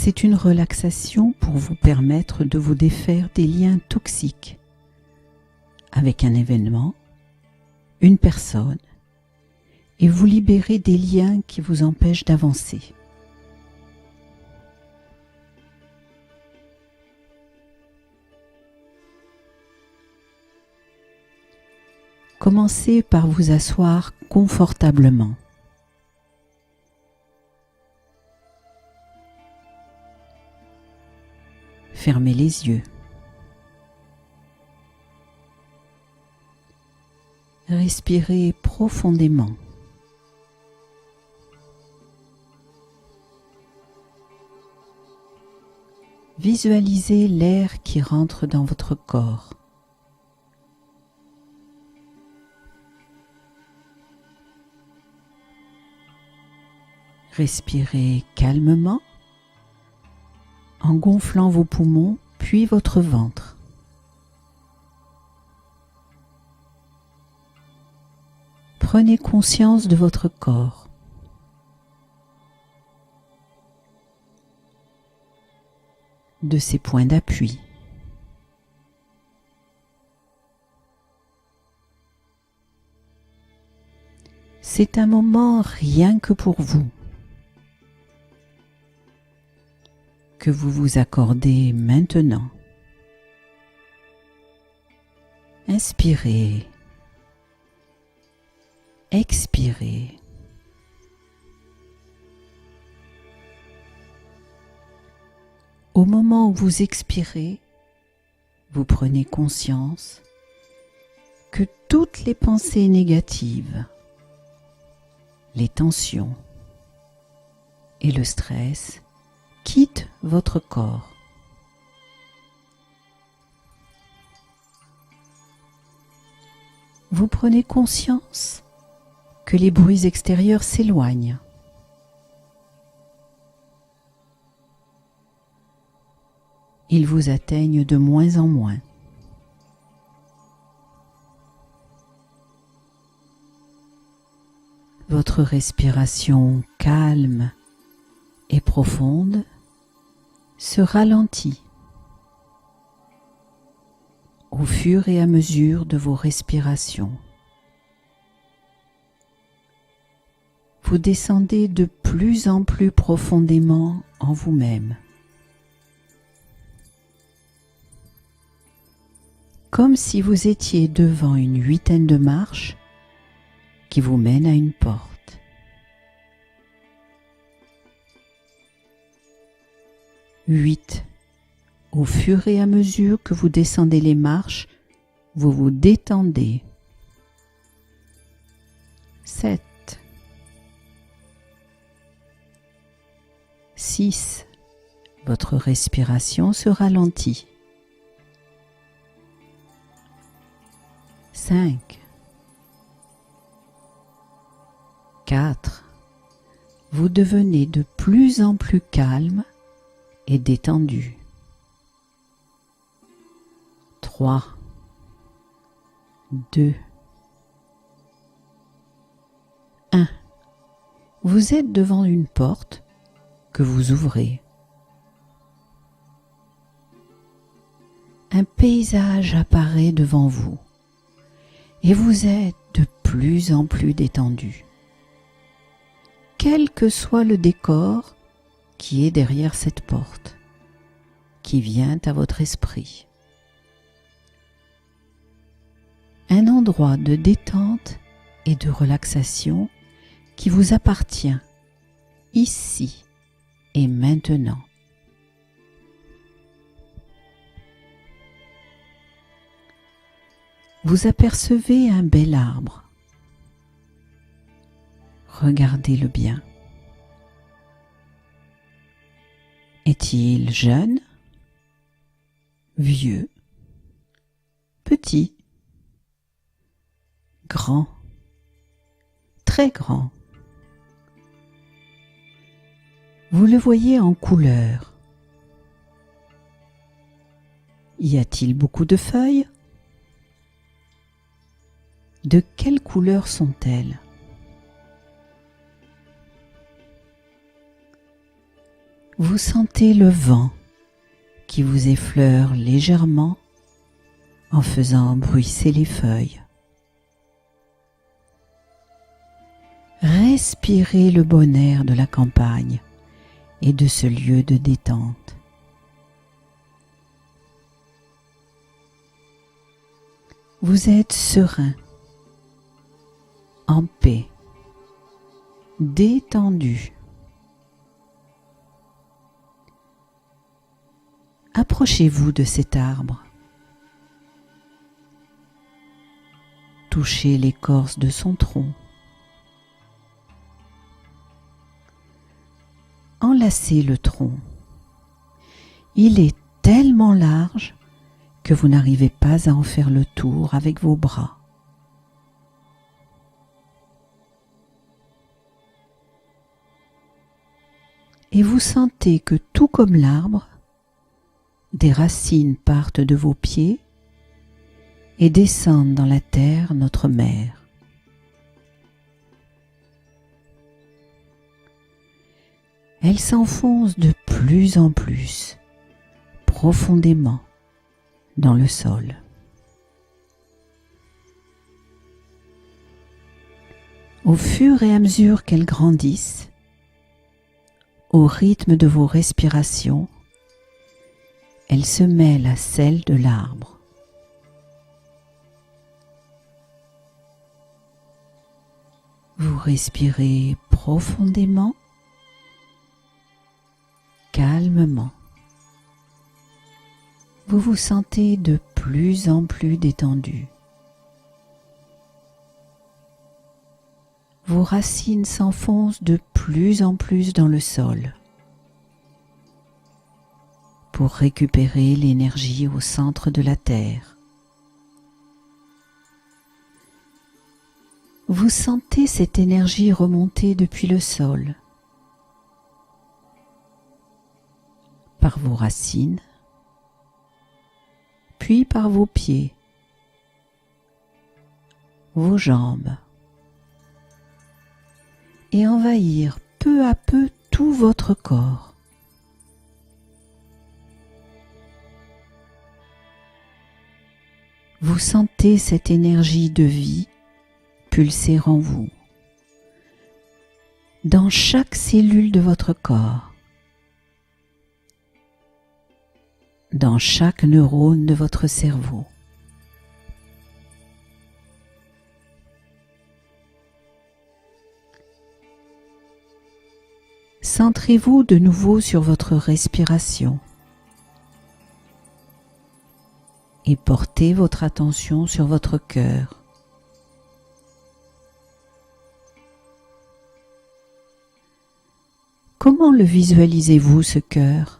C'est une relaxation pour vous permettre de vous défaire des liens toxiques avec un événement, une personne, et vous libérer des liens qui vous empêchent d'avancer. Commencez par vous asseoir confortablement. Fermez les yeux. Respirez profondément. Visualisez l'air qui rentre dans votre corps. Respirez calmement en gonflant vos poumons puis votre ventre. Prenez conscience de votre corps. De ses points d'appui. C'est un moment rien que pour vous, que vous vous accordez maintenant. Inspirez, expirez. Au moment où vous expirez, vous prenez conscience que toutes les pensées négatives, les tensions et le stress quittent votre corps. Vous prenez conscience que les bruits extérieurs s'éloignent. Ils vous atteignent de moins en moins. Votre respiration calme et profonde se ralentit au fur et à mesure de vos respirations. Vous descendez de plus en plus profondément en vous-même, comme si vous étiez devant une huitaine de marches qui vous mènent à une porte. Huit. Au fur et à mesure que vous descendez les marches, vous vous détendez. 7. 6. Votre respiration se ralentit. 5. 4. Vous devenez de plus en plus calme et détendu. 3. 2. 1. Vous êtes devant une porte que vous ouvrez. Un paysage apparaît devant vous et vous êtes de plus en plus détendu. Quel que soit le décor qui est derrière cette porte, qui vient à votre esprit. Un endroit de détente et de relaxation qui vous appartient ici et maintenant. Vous apercevez un bel arbre. Regardez-le bien. Est-il jeune, vieux, petit, grand, très grand? Vous le voyez en couleur. Y a-t-il beaucoup de feuilles? De quelle couleur sont-elles? Vous sentez le vent qui vous effleure légèrement en faisant bruisser les feuilles. Respirez le bon air de la campagne et de ce lieu de détente. Vous êtes serein, en paix, détendu. Approchez-vous de cet arbre. Touchez l'écorce de son tronc. Enlacez le tronc. Il est tellement large que vous n'arrivez pas à en faire le tour avec vos bras. Et vous sentez que tout comme l'arbre, des racines partent de vos pieds et descendent dans la terre, notre mère. Elles s'enfoncent de plus en plus, profondément, dans le sol. Au fur et à mesure qu'elles grandissent, au rythme de vos respirations, elles se mêlent à celles de l'arbre. Vous respirez profondément, calmement. Vous vous sentez de plus en plus détendu. Vos racines s'enfoncent de plus en plus dans le sol pour récupérer l'énergie au centre de la terre. Vous sentez cette énergie remonter depuis le sol, par vos racines, puis par vos pieds, vos jambes, et envahir peu à peu tout votre corps. Vous sentez cette énergie de vie pulser en vous, dans chaque cellule de votre corps, dans chaque neurone de votre cerveau. Centrez-vous de nouveau sur votre respiration et portez votre attention sur votre cœur. Comment le visualisez-vous, ce cœur?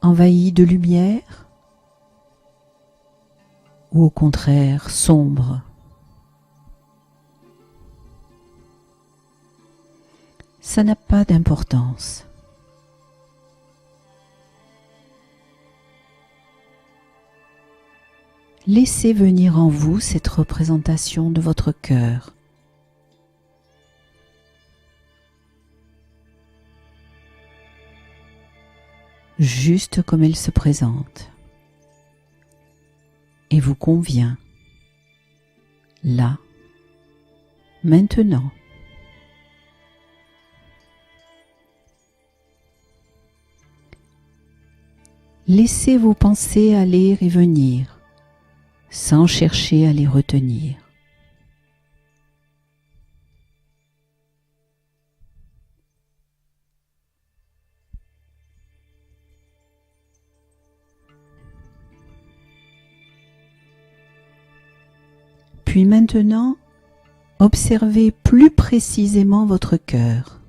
Envahi de lumière ou au contraire sombre? Ça n'a pas d'importance. Laissez venir en vous cette représentation de votre cœur. Juste comme elle se présente et vous convient, là, maintenant. Laissez vos pensées aller et venir, sans chercher à les retenir. Puis maintenant, observez plus précisément votre cœur,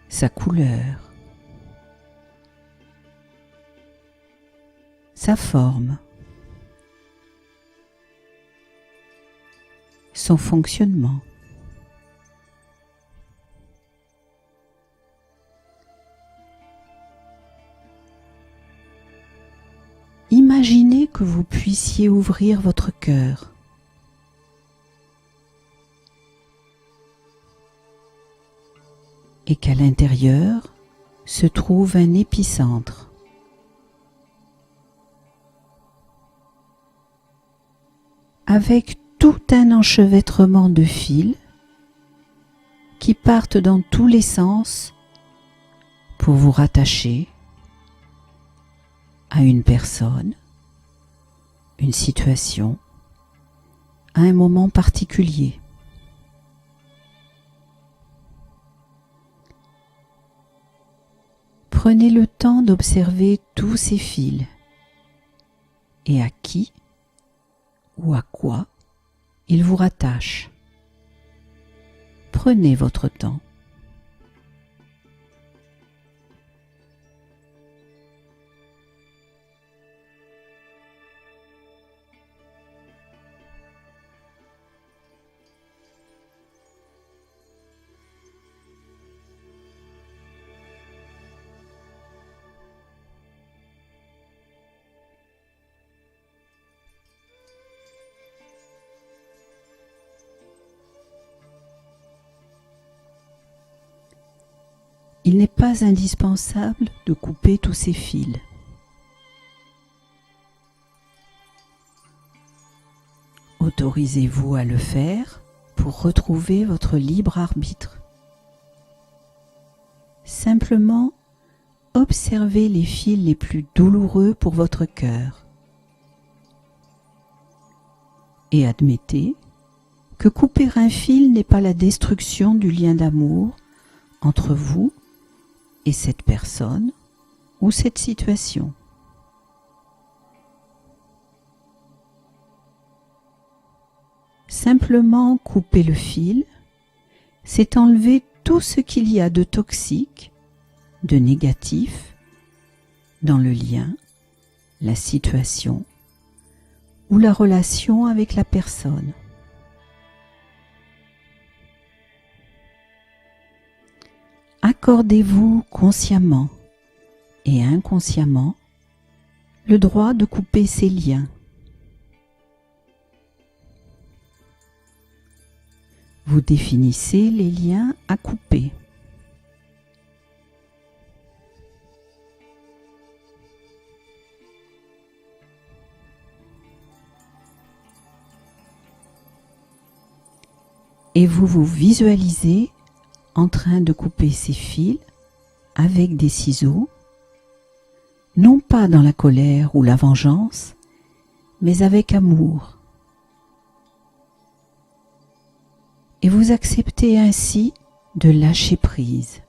sa couleur, sa forme, son fonctionnement. Imaginez que vous puissiez ouvrir votre cœur et qu'à l'intérieur se trouve un épicentre. Avec tout un enchevêtrement de fils qui partent dans tous les sens pour vous rattacher à une personne, une situation, à un moment particulier. Prenez le temps d'observer tous ces fils et à qui ou à quoi ils vous rattachent. Prenez votre temps. Il n'est pas indispensable de couper tous ces fils. Autorisez-vous à le faire pour retrouver votre libre arbitre. Simplement, observez les fils les plus douloureux pour votre cœur et admettez que couper un fil n'est pas la destruction du lien d'amour entre vous et cette personne ou cette situation. Simplement couper le fil, c'est enlever tout ce qu'il y a de toxique, de négatif dans le lien, la situation ou la relation avec la personne. Accordez-vous consciemment et inconsciemment le droit de couper ces liens. Vous définissez les liens à couper. Et vous vous visualisez en train de couper ces fils avec des ciseaux, non pas dans la colère ou la vengeance, mais avec amour. Et vous acceptez ainsi de lâcher prise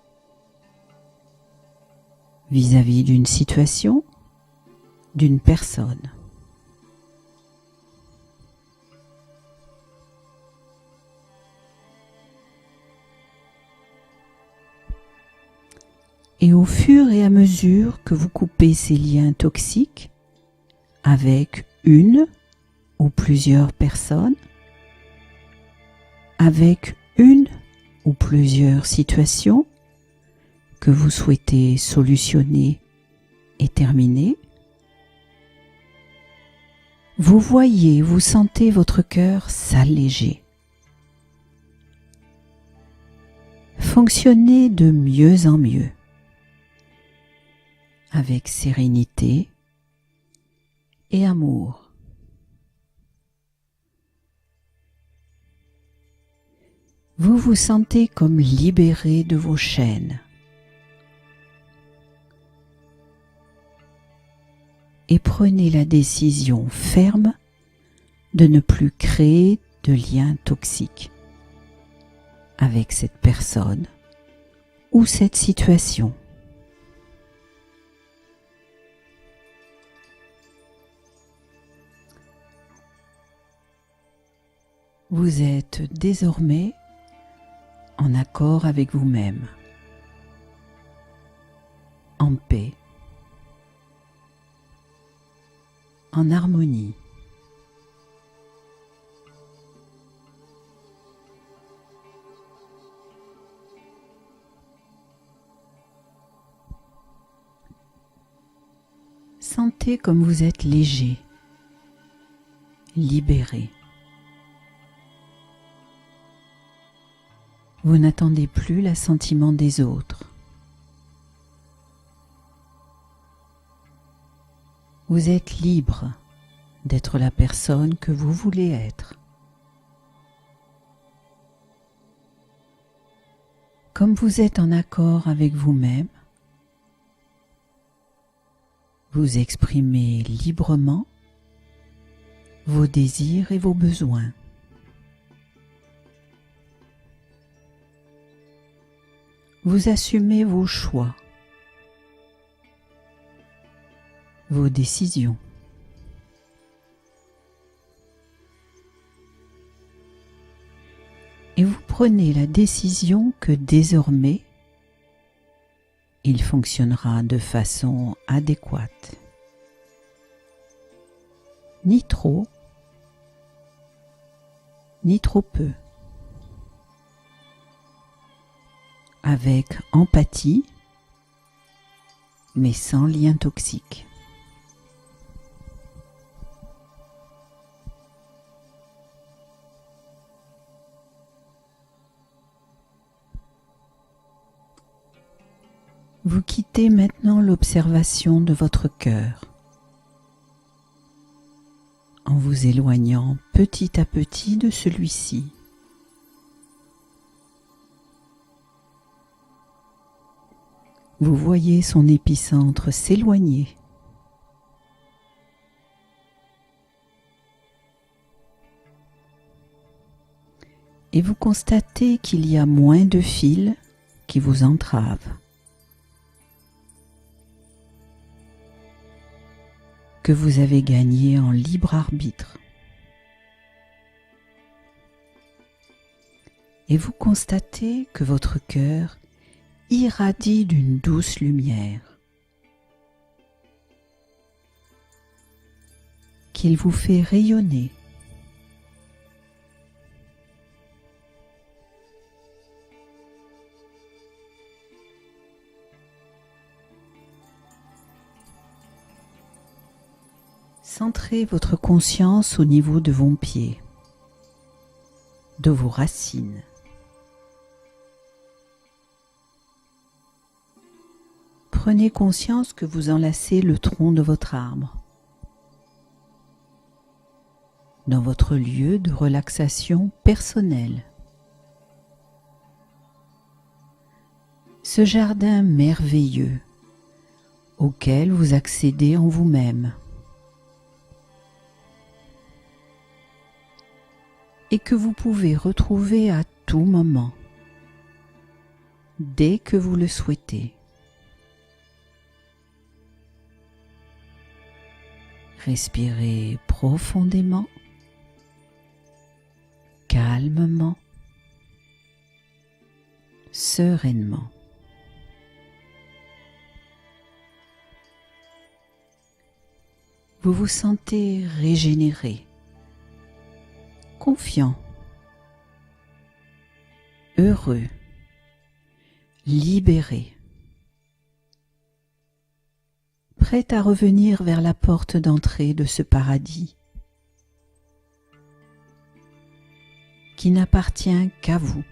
vis-à-vis d'une situation, d'une personne. Et au fur et à mesure que vous coupez ces liens toxiques avec une ou plusieurs personnes, avec une ou plusieurs situations que vous souhaitez solutionner et terminer, vous voyez, vous sentez votre cœur s'alléger, fonctionner de mieux en mieux, avec sérénité et amour. Vous vous sentez comme libéré de vos chaînes. Et prenez la décision ferme de ne plus créer de liens toxiques avec cette personne ou cette situation. Vous êtes désormais en accord avec vous-même, en paix, en harmonie. Sentez comme vous êtes léger, libéré. Vous n'attendez plus l'assentiment des autres. Vous êtes libre d'être la personne que vous voulez être. Comme vous êtes en accord avec vous-même, vous exprimez librement vos désirs et vos besoins. Vous assumez vos choix, vos décisions. Et vous prenez la décision que désormais, il fonctionnera de façon adéquate. Ni trop, ni trop peu. Avec empathie, mais sans lien toxique. Vous quittez maintenant l'observation de votre cœur en vous éloignant petit à petit de celui-ci. Vous voyez son épicentre s'éloigner. Et vous constatez qu'il y a moins de fils qui vous entravent. Que vous avez gagné en libre arbitre. Et vous constatez que votre cœur irradie d'une douce lumière, qu'il vous fait rayonner. Centrez votre conscience au niveau de vos pieds, de vos racines. Prenez conscience que vous enlacez le tronc de votre arbre, dans votre lieu de relaxation personnelle. Ce jardin merveilleux auquel vous accédez en vous-même. Et que vous pouvez retrouver à tout moment, dès que vous le souhaitez. Respirez profondément, calmement, sereinement. Vous vous sentez régénéré, confiant, heureux, libéré, prêt à revenir vers la porte d'entrée de ce paradis qui n'appartient qu'à vous.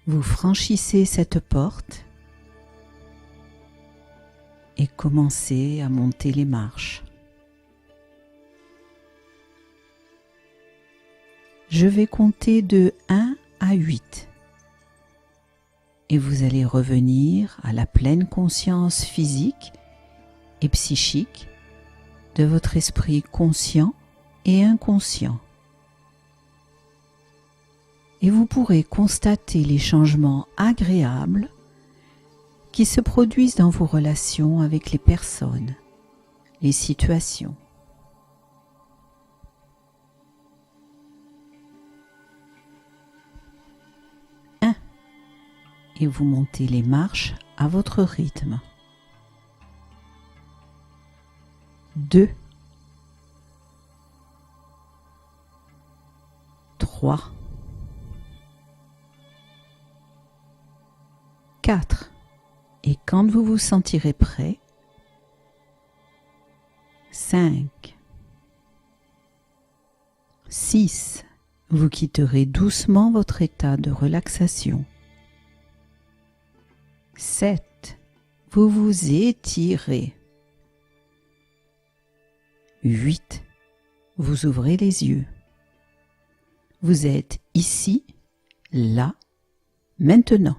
Vous franchissez cette porte et commencez à monter les marches. Je vais compter de 1 à 8 et vous allez revenir à la pleine conscience physique et psychique de votre esprit conscient et inconscient. Et vous pourrez constater les changements agréables qui se produisent dans vos relations avec les personnes, les situations. Et vous montez les marches à votre rythme. 2, 3, 4. Et quand vous vous sentirez prêt, 5, 6. Vous quitterez doucement votre état de relaxation. 7. Vous vous étirez. 8. Vous ouvrez les yeux. Vous êtes ici, là, maintenant.